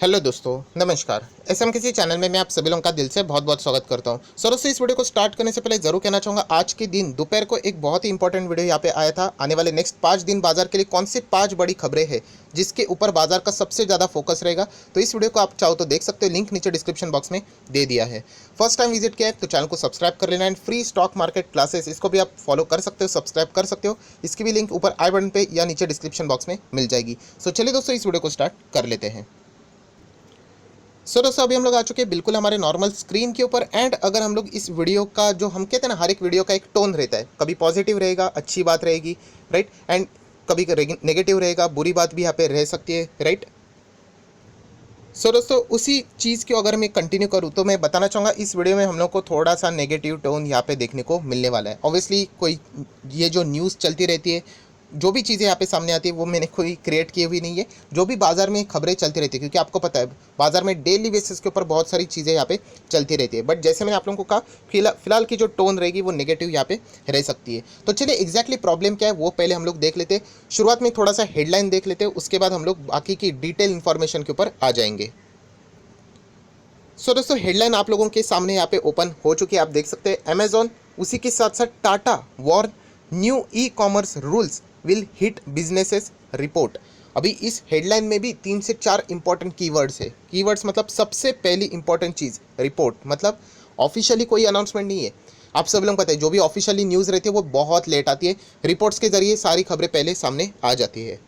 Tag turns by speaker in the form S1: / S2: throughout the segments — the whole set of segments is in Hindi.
S1: हेलो दोस्तों, नमस्कार। एसएम किसी चैनल में मैं आप सभी लोगों का दिल से बहुत बहुत स्वागत करता हूं। सो दोस्तों, इस वीडियो को स्टार्ट करने से पहले जरूर कहना चाहूँगा, आज के दिन दोपहर को एक बहुत ही इंपॉर्टेंट वीडियो यहाँ पे आया था। आने वाले नेक्स्ट 5 दिन बाजार के लिए कौन सी 5 बड़ी खबरें हैं जिसके ऊपर बाजार का सबसे ज़्यादा फोकस रहेगा। तो इस वीडियो को आप चाहो तो देख सकते हो, लिंक नीचे डिस्क्रिप्शन बॉक्स में दे दिया है। फर्स्ट टाइम विजिट किया है तो चैनल को सब्सक्राइब कर लेना। And free stock market classes, इसको भी आप फॉलो कर सकते हो, सब्सक्राइब कर सकते हो। इसकी भी लिंक ऊपर आई बटन पे या नीचे डिस्क्रिप्शन बॉक्स में मिल जाएगी। सो चलिए दोस्तों, इस वीडियो को स्टार्ट कर लेते हैं। दोस्तों, अभी हम लोग आ चुके हैं बिल्कुल हमारे नॉर्मल स्क्रीन के ऊपर। एंड अगर हम लोग इस वीडियो का, जो हम कहते हैं ना, हर एक वीडियो का एक टोन रहता है, कभी पॉजिटिव रहेगा, अच्छी बात रहेगी, राइट, एंड कभी नेगेटिव रहेगा, बुरी बात भी यहाँ पे रह सकती है, राइट। दोस्तों, उसी चीज़ को अगर मैं कंटिन्यू करूँ तो मैं बताना चाहूँगा, इस वीडियो में हम लोग को थोड़ा सा नेगेटिव टोन यहाँ पे देखने को मिलने वाला है। ऑब्वियसली कोई ये जो न्यूज़ चलती रहती है, जो भी चीज़ें यहाँ पे सामने आती है, वो मैंने कोई क्रिएट की हुई नहीं है। जो भी बाजार में खबरें चलती रहती है, क्योंकि आपको पता है बाजार में डेली बेसिस के ऊपर बहुत सारी चीज़ें यहाँ पे चलती रहती है। बट जैसे मैंने आप लोगों को कहा, फिलहाल की जो टोन रहेगी वो नेगेटिव यहाँ पे रह सकती है। तो चलिए, एग्जैक्टली प्रॉब्लम क्या है वो पहले हम लोग देख लेते हैं। शुरुआत में थोड़ा सा हेडलाइन देख लेते हैं, उसके बाद हम लोग बाकी की डिटेल इन्फॉर्मेशन के ऊपर आ जाएंगे। दोस्तों, हेडलाइन आप लोगों के सामने यहाँ पे ओपन हो चुकी है, आप देख सकते हैं। अमेजॉन, उसी के साथ साथ Tata warn new e commerce rules will hit businesses report. अभी इस हेडलाइन में भी 3 से 4 इंपॉर्टेंट कीवर्ड्स है। कीवर्ड्स मतलब सबसे पहली इंपॉर्टेंट चीज़ रिपोर्ट, मतलब ऑफिशियली कोई अनाउंसमेंट नहीं है। आप सब लोग पता है, जो भी ऑफिशियली न्यूज़ रहती है वो बहुत लेट आती है। रिपोर्ट्स के जरिए सारी खबरें पहले सामने आ जाती है।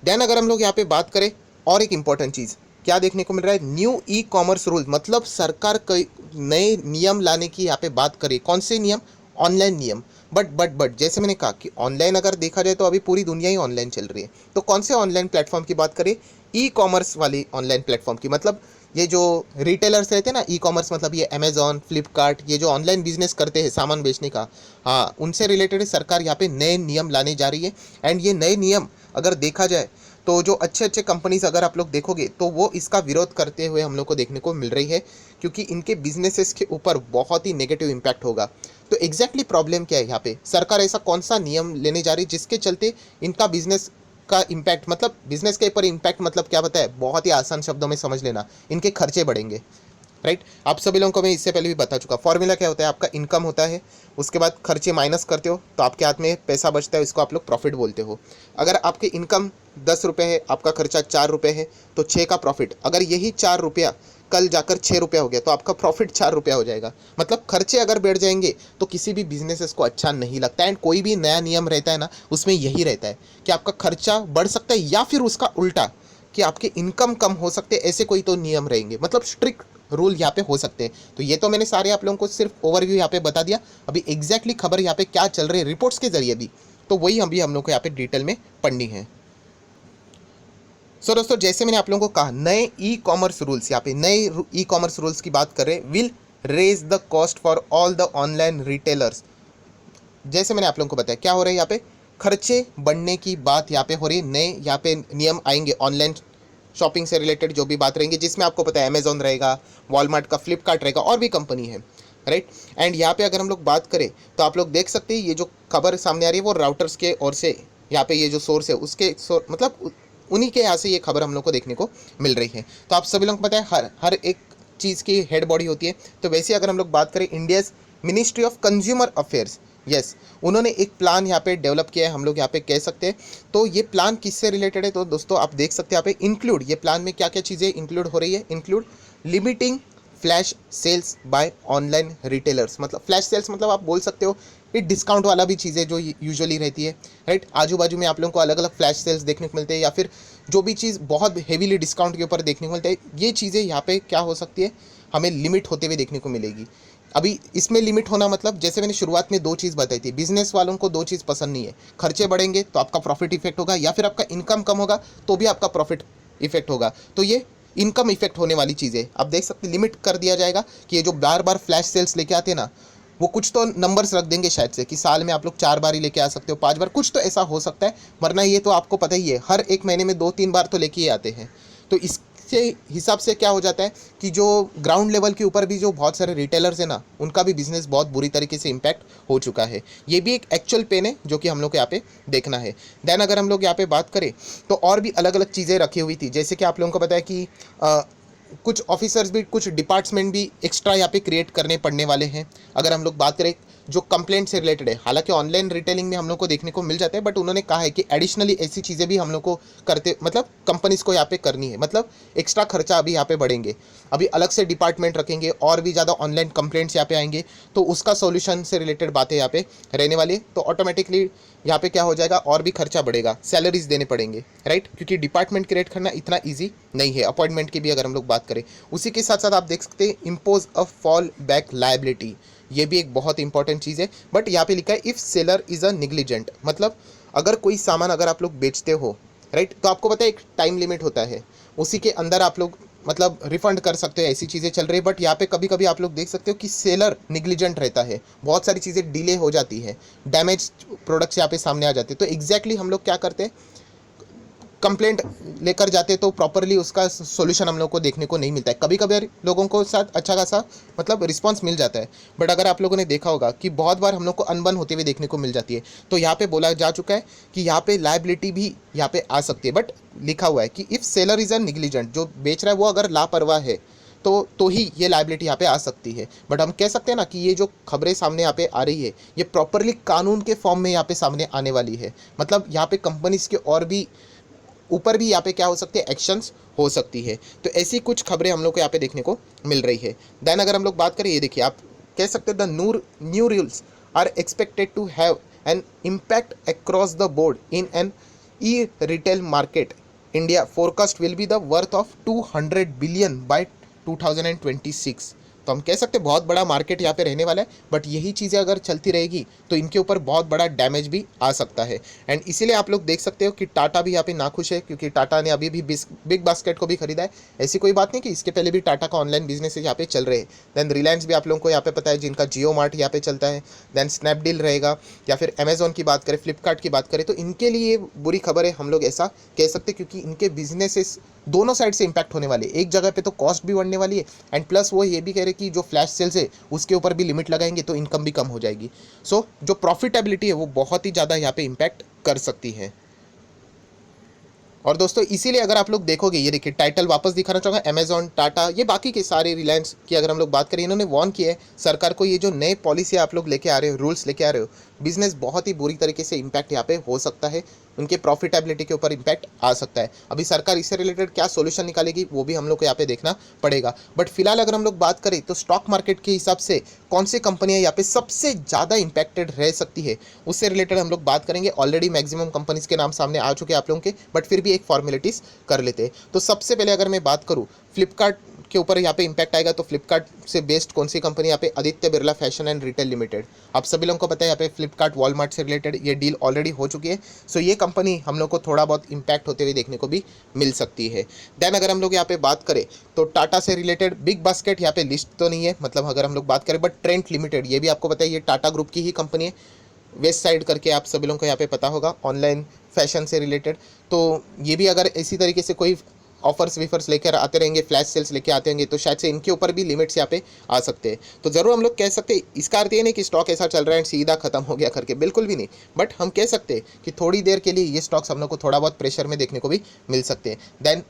S1: देन अगर हम लोग यहाँ पे बात करें, और एक इंपॉर्टेंट चीज़ क्या देखने को मिल रहा है, न्यू ई कॉमर्स रूल, मतलब सरकार कई नए नियम लाने की यहाँ पे बात करे। कौन से नियम? ऑनलाइन नियम। बट जैसे मैंने कहा कि ऑनलाइन अगर देखा जाए तो अभी पूरी दुनिया ही ऑनलाइन चल रही है। तो कौन से ऑनलाइन प्लेटफॉर्म की बात करें? ई कॉमर्स वाली ऑनलाइन प्लेटफॉर्म की। मतलब ये जो रिटेलर्स रहते हैं ना, ई कॉमर्स मतलब ये अमेजॉन, फ्लिपकार्ट, ये जो ऑनलाइन बिजनेस करते हैं सामान बेचने का, हाँ, उनसे रिलेटेड सरकार यहाँ पे नए नियम लाने जा रही है। एंड ये नए नियम अगर देखा जाए तो जो अच्छे अच्छे कंपनीज अगर आप लोग देखोगे तो वो इसका विरोध करते हुए हम लोग को देखने को मिल रही है, क्योंकि इनके बिजनेसेस के ऊपर बहुत ही नेगेटिव इम्पैक्ट होगा। तो एग्जैक्टली प्रॉब्लम क्या है यहाँ पे? सरकार ऐसा कौन सा नियम लेने जा रही है जिसके चलते इनका बिजनेस का इम्पैक्ट, मतलब बिजनेस के ऊपर इम्पैक्ट मतलब क्या पता है? बहुत ही आसान शब्दों में समझ लेना, इनके खर्चे बढ़ेंगे, राइट। आप सभी लोगों को मैं इससे पहले भी बता चुका, फॉर्मूला क्या होता है, आपका इनकम होता है, उसके बाद खर्चे माइनस करते हो तो आपके हाथ में पैसा बचता है, इसको आप लोग प्रॉफिट बोलते हो। अगर आपकी इनकम 10 रुपये है, आपका खर्चा 4 रुपये है, तो 6 का प्रॉफिट। अगर यही 4 रुपया कल जाकर 6 रुपया हो गया तो आपका प्रॉफिट 4 रुपया हो जाएगा। मतलब खर्चे अगर बढ़ जाएंगे तो किसी भी बिजनेसेस को अच्छा नहीं लगता। एंड कोई भी नया नियम रहता है ना, उसमें यही रहता है कि आपका खर्चा बढ़ सकता है, या फिर उसका उल्टा कि आपके इनकम कम हो सकते हैं, ऐसे कोई तो नियम रहेंगे, मतलब स्ट्रिक्ट रूल यहाँ पे हो सकते हैं। तो ये तो मैंने सारे आप लोगों को सिर्फ ओवरव्यू यहाँ पे बता दिया। अभी एग्जैक्टली खबर यहाँ पे क्या चल रही है रिपोर्ट्स के जरिए भी, तो वही अभी हम लोग को यहाँ पे डिटेल में पढ़नी है। दोस्तों, जैसे मैंने आप लोगों को कहा, नए ई कॉमर्स रूल्स, यहाँ पे नए ई कॉमर्स रूल्स की बात कर रहे हैं, will raise the cost for all the online retailers. जैसे मैंने आप लोगों को बताया, क्या हो रहा है यहाँ पे? खर्चे बढ़ने की बात यहाँ पे हो रही है। नए यहाँ पे नियम आएंगे ऑनलाइन शॉपिंग से रिलेटेड, जो भी बात रहेंगी, जिसमें आपको पता है अमेजॉन रहेगा, वॉलमार्ट का, फ्लिपकार्ट रहेगा, और भी कंपनी है, राइट। एंड यहाँ पे अगर हम लोग बात करें तो आप लोग देख सकते हैं, ये जो खबर सामने आ रही है वो राउटर्स के ओर से, यहाँ पे ये जो सोर्स है उसके मतलब उन्हीं के यहाँ से ये खबर हम लोग को देखने को मिल रही है। तो आप सभी लोग को पता है हर एक चीज़ की हेड बॉडी होती है। तो वैसे अगर हम लोग बात करें, India's ministry of consumer affairs, yes, उन्होंने एक प्लान यहाँ पे डेवलप किया है, हम लोग यहाँ पे कह सकते हैं। तो ये प्लान किससे रिलेटेड है? तो दोस्तों आप देख सकते हैं यहाँ पे इंक्लूड, ये प्लान में क्या क्या चीज़ें इंक्लूड हो रही है। Include limiting flash sales by online retailers. मतलब फ्लैश सेल्स मतलब आप बोल सकते हो ये डिस्काउंट वाला भी चीज़ें जो यूजुअली रहती है, राइट। आजू बाजू में आप लोगों को अलग अलग फ्लैश सेल्स देखने को मिलते हैं, या फिर जो भी चीज़ बहुत हेवीली डिस्काउंट के ऊपर देखने को मिलता है, ये चीज़ें यहाँ पे क्या हो सकती है, हमें लिमिट होते हुए देखने को मिलेगी। अभी इसमें लिमिट होना मतलब, जैसे मैंने शुरुआत में 2 चीज़ बताई थी, बिजनेस वालों को 2 चीज़ पसंद नहीं है, खर्चे बढ़ेंगे तो आपका प्रॉफिट इफेक्ट होगा, या फिर आपका इनकम कम होगा तो भी आपका प्रॉफिट इफेक्ट होगा। तो ये इनकम इफेक्ट होने वाली चीज़ें आप देख सकते, लिमिट कर दिया जाएगा कि ये जो बार बार फ्लैश सेल्स लेके आते हैं ना, वो कुछ तो नंबर्स रख देंगे शायद से कि साल में आप लोग 4 बार ही लेके आ सकते हो, 5 बार, कुछ तो ऐसा हो सकता है। वरना ये तो आपको पता ही है, हर एक महीने में 2-3 बार तो लेके ही आते हैं। तो इस इसके हिसाब से क्या हो जाता है कि जो ग्राउंड लेवल के ऊपर भी जो बहुत सारे रिटेलर्स हैं ना, उनका भी बिजनेस बहुत बुरी तरीके से इम्पैक्ट हो चुका है। ये भी एक एक्चुअल पेन है जो कि हम लोग को यहाँ पे देखना है। देन अगर हम लोग यहाँ पे बात करें तो और भी अलग अलग चीज़ें रखी हुई थी, जैसे कि आप लोगों को पता है कि कुछ ऑफिसर्स भी, कुछ डिपार्टमेंट भी एक्स्ट्रा यहाँ पे क्रिएट करने पड़ने वाले हैं। अगर हम लोग बात करें जो कंप्लेंट से रिलेटेड है, हालांकि ऑनलाइन रिटेलिंग में हम लोग को देखने को मिल जाता है, बट उन्होंने कहा है कि एडिशनली ऐसी चीज़ें भी हम लोग को करते, मतलब कंपनीज को यहाँ पे करनी है, मतलब एक्स्ट्रा खर्चा अभी यहाँ पे बढ़ेंगे, अभी अलग से डिपार्टमेंट रखेंगे और भी ज़्यादा ऑनलाइन कंप्लेंट्स यहाँ पे आएंगे, तो उसका सॉल्यूशन से रिलेटेड बातें यहाँ पे रहने वाली है। तो ऑटोमेटिकली यहाँ पे क्या हो जाएगा, और भी खर्चा बढ़ेगा, सैलरीज देने पड़ेंगे, राइट, क्योंकि डिपार्टमेंट क्रिएट करना इतना ईजी नहीं है। अपॉइंटमेंट की भी अगर हम लोग बात करें, उसी के साथ साथ आप देख सकते हैं impose a fall back liability, ये भी एक बहुत इंपॉर्टेंट चीज़ है। बट यहाँ पे लिखा है इफ़ सेलर इज़ अ निग्लिजेंट, मतलब अगर कोई सामान अगर आप लोग बेचते हो, राइट, तो आपको पता है एक टाइम लिमिट होता है, उसी के अंदर आप लोग मतलब रिफंड कर सकते हो, ऐसी चीज़ें चल रही है। बट यहाँ पे कभी कभी आप लोग देख सकते हो कि सेलर निग्लिजेंट रहता है, बहुत सारी चीज़ें डिले हो जाती है, डैमेज प्रोडक्ट्स यहाँ पे सामने आ जाते हैं। तो एग्जैक्टली हम लोग क्या करते हैं, कंप्लेंट लेकर जाते तो प्रॉपरली उसका सॉल्यूशन हम लोग को देखने को नहीं मिलता है। कभी कभी लोगों को साथ अच्छा खासा मतलब रिस्पांस मिल जाता है, बट अगर आप लोगों ने देखा होगा कि बहुत बार हम लोग को अनबन होते हुए देखने को मिल जाती है। तो यहाँ पे बोला जा चुका है कि यहाँ पे लायबिलिटी भी यहाँ पे आ सकती है, बट लिखा हुआ है कि इफ़ सेलर इज़ अ निग्लिजेंट, जो बेच रहा है वो अगर लापरवाह है तो ही ये लायबिलिटी यहाँ पे आ सकती है। बट हम कह सकते हैं ना कि ये जो खबरें सामने यहाँ पे आ रही है, ये प्रॉपरली कानून के फॉर्म में यहाँ पे सामने आने वाली है। मतलब यहाँ पे कंपनीज के और भी ऊपर भी यहाँ पे क्या हो सकती है, एक्शंस हो सकती है। तो ऐसी कुछ खबरें हम लोग को यहाँ पे देखने को मिल रही है। देन अगर हम लोग बात करें, ये देखिए आप कह सकते हैं the new rules are expected to have an impact across the board in an e retail market. India forecast will be the worth of 200 billion by 2026। तो हम कह सकते हैं बहुत बड़ा मार्केट यहाँ पे रहने वाला है, बट यही चीज़ें अगर चलती रहेगी तो इनके ऊपर बहुत बड़ा डैमेज भी आ सकता है। एंड इसीलिए आप लोग देख सकते हो कि टाटा भी यहाँ पे नाखुश है, क्योंकि टाटा ने अभी भी बिग बास्केट को भी खरीदा है। ऐसी कोई बात नहीं कि इसके पहले भी टाटा का ऑनलाइन बिजनेस यहाँ पे चल रहे हैं। देन रिलायंस भी आप लोगों को यहाँ पे पता है, जिनका जियो मार्ट यहाँ पे चलता है। देन स्नैपडील रहेगा, या फिर अमेजोन की बात करें, फ्लिपकार्ट की बात करें, तो इनके लिए बुरी खबर है, हम लोग ऐसा कह सकते, क्योंकि इनके बिजनेसेस दोनों साइड से इंपैक्ट होने वाले। एक जगह पे तो कॉस्ट भी बढ़ने वाली है, एंड प्लस वो ये भी कह रहे कि जो फ्लैश सेल्स है उसके ऊपर भी लिमिट लगाएंगे तो इनकम भी कम हो जाएगी। सो जो प्रॉफिटेबिलिटी है वो बहुत ही ज़्यादा यहाँ पे इम्पैक्ट कर सकती है। और दोस्तों इसीलिए अगर आप लोग देखोगे, ये देखिए टाइटल वापस दिखाना चाहूँगा, अमेजॉन, टाटा, ये बाकी के सारे, रिलायंस की अगर हम लोग बात करें, इन्होंने वार्न किया है सरकार को, ये जो नए पॉलिसी आप लोग लेके आ रहे हो, रूल्स लेके आ रहे हो, बिजनेस बहुत ही बुरी तरीके से इम्पैक्ट यहाँ पे हो सकता है, उनके प्रॉफिटेबिलिटी के ऊपर इम्पैक्ट आ सकता है। अभी सरकार इससे रिलेटेड क्या सोल्यूशन निकालेगी वो भी हम लोग को यहाँ पे देखना पड़ेगा। बट फिलहाल अगर हम लोग बात करें तो स्टॉक मार्केट के हिसाब से कौन सी कंपनियां यहाँ पे सबसे ज़्यादा इंपैक्टेड रह सकती है, उससे रिलेटेड हम लोग बात करेंगे। ऑलरेडी मैक्सिमम कंपनीज के नाम सामने आ चुके हैं आप लोगों के, बट फिर भी एक फॉर्मेलिटीज़ कर लेते हैं। तो सबसे पहले अगर मैं बात करूँ फ्लिपकार्ट के ऊपर यहाँ पे इंपैक्ट आएगा, तो फ्लिपकार्ट से बेस्ड कौन सी कंपनी यहाँ पे, Aditya Birla fashion and retail limited. आप सभी लोगों को पता है यहाँ पे फ्लिपकार्ट वॉलमार्ट से रिलेटेड ये डील ऑलरेडी हो चुकी है। सो ये कंपनी हम लोग को थोड़ा बहुत इंपैक्ट होते हुए देखने को भी मिल सकती है। देन अगर हम लोग यहाँ पे बात करें तो टाटा से रिलेटेड बिग बास्केट यहाँ पे लिस्ट तो नहीं है, मतलब अगर हम लोग बात करें, बट ट्रेंट लिमिटेड, ये भी आपको पता है ये टाटा ग्रुप की ही कंपनी है, वेस्ट साइड करके आप सभी लोगों को यहाँ पे पता होगा, ऑनलाइन फैशन से रिलेटेड। तो ये भी अगर इसी तरीके से कोई ऑफर्स वीफर्स लेकर आते रहेंगे, फ्लैश सेल्स लेके आते होंगे, तो शायद से इनके ऊपर भी लिमिट्स यहाँ पे आ सकते हैं। तो ज़रूर हम लोग कह सकते हैं, इसका अर्थ ये नहीं कि स्टॉक ऐसा चल रहा है सीधा खत्म हो गया करके, बिल्कुल भी नहीं, बट हम कह सकते हैं कि थोड़ी देर के लिए ये स्टॉक्स हम लोग को थोड़ा बहुत प्रेशर में देखने को भी मिल सकते हैं। देन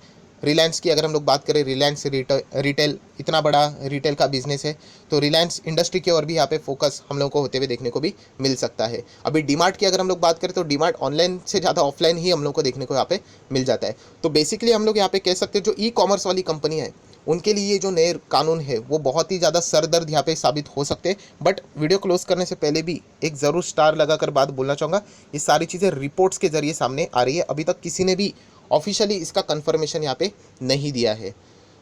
S1: रिलायंस की अगर हम लोग बात करें, रिलायंस रिटेल, इतना बड़ा रिटेल का बिजनेस है, तो रिलायंस इंडस्ट्री की ओर भी यहाँ पे फोकस हम लोग को होते हुए देखने को भी मिल सकता है। अभी डीमार्ट की अगर हम लोग बात करें तो डीमार्ट ऑनलाइन से ज़्यादा ऑफलाइन ही हम लोग को देखने को यहाँ पे मिल जाता है। तो बेसिकली हम लोग यहाँ पे कह सकते हैं जो ई कॉमर्स वाली कंपनी है उनके लिए ये जो नए कानून है वो बहुत ही ज़्यादा सरदर्द यहाँ पे साबित हो सकते हैं। बट वीडियो क्लोज करने से पहले भी एक ज़रूर स्टार लगाकर बात बोलना चाहूँगा, ये सारी चीज़ें रिपोर्ट्स के जरिए सामने आ रही है, अभी तक किसी ने भी ऑफिशियली इसका कंफर्मेशन यहाँ पे नहीं दिया है।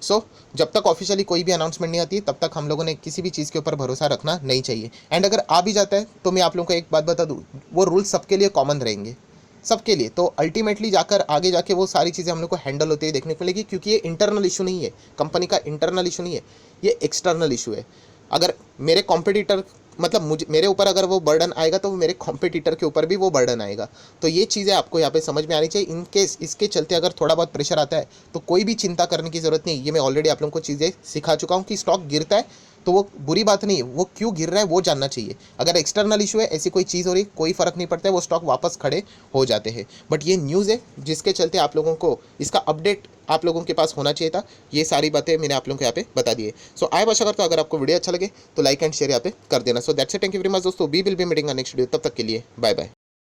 S1: सो जब तक ऑफिशियली कोई भी अनाउंसमेंट नहीं आती तब तक हम लोगों ने किसी भी चीज़ के ऊपर भरोसा रखना नहीं चाहिए। एंड अगर आ भी जाता है तो मैं आप लोगों को एक बात बता दूँ, वो रूल सबके लिए कॉमन रहेंगे, सबके लिए। तो अल्टीमेटली जाकर आगे जाके वो सारी चीज़ें हम लोग को हैंडल होते हुए देखने को मिलेगी, क्योंकि ये इंटरनल इशू नहीं है, कंपनी का इंटरनल इशू नहीं है, ये एक्सटर्नल इशू है। अगर मेरे कॉम्पिटिटर मतलब मुझे मेरे ऊपर अगर वो बर्डन आएगा तो मेरे कॉम्पिटिटर के ऊपर भी वो बर्डन आएगा। तो ये चीज़ें आपको यहाँ पे समझ में आनी चाहिए। इन केस इसके चलते अगर थोड़ा बहुत प्रेशर आता है तो कोई भी चिंता करने की ज़रूरत नहीं। ये मैं ऑलरेडी आप लोगों को चीज़ें सिखा चुका हूँ कि स्टॉक गिरता है तो वो बुरी बात नहीं है, वो क्यों गिर रहा है वो जानना चाहिए। अगर एक्सटर्नल इशू है, ऐसी कोई चीज़ हो रही, कोई फ़र्क नहीं पड़ता है, वो स्टॉक वापस खड़े हो जाते हैं। बट ये न्यूज़ है जिसके चलते आप लोगों को इसका अपडेट आप लोगों के पास होना चाहिए था। ये सारी बातें मैंने आप लोगों को यहाँ पे बता दी है। सो आई आशा करता हूं अगर आपको वीडियो अच्छा लगे तो लाइक एंड शेयर यहाँ पे कर देना। So that's it, thank you very much दोस्तों। We will be meeting next video, तब तक के लिए बाय बाय।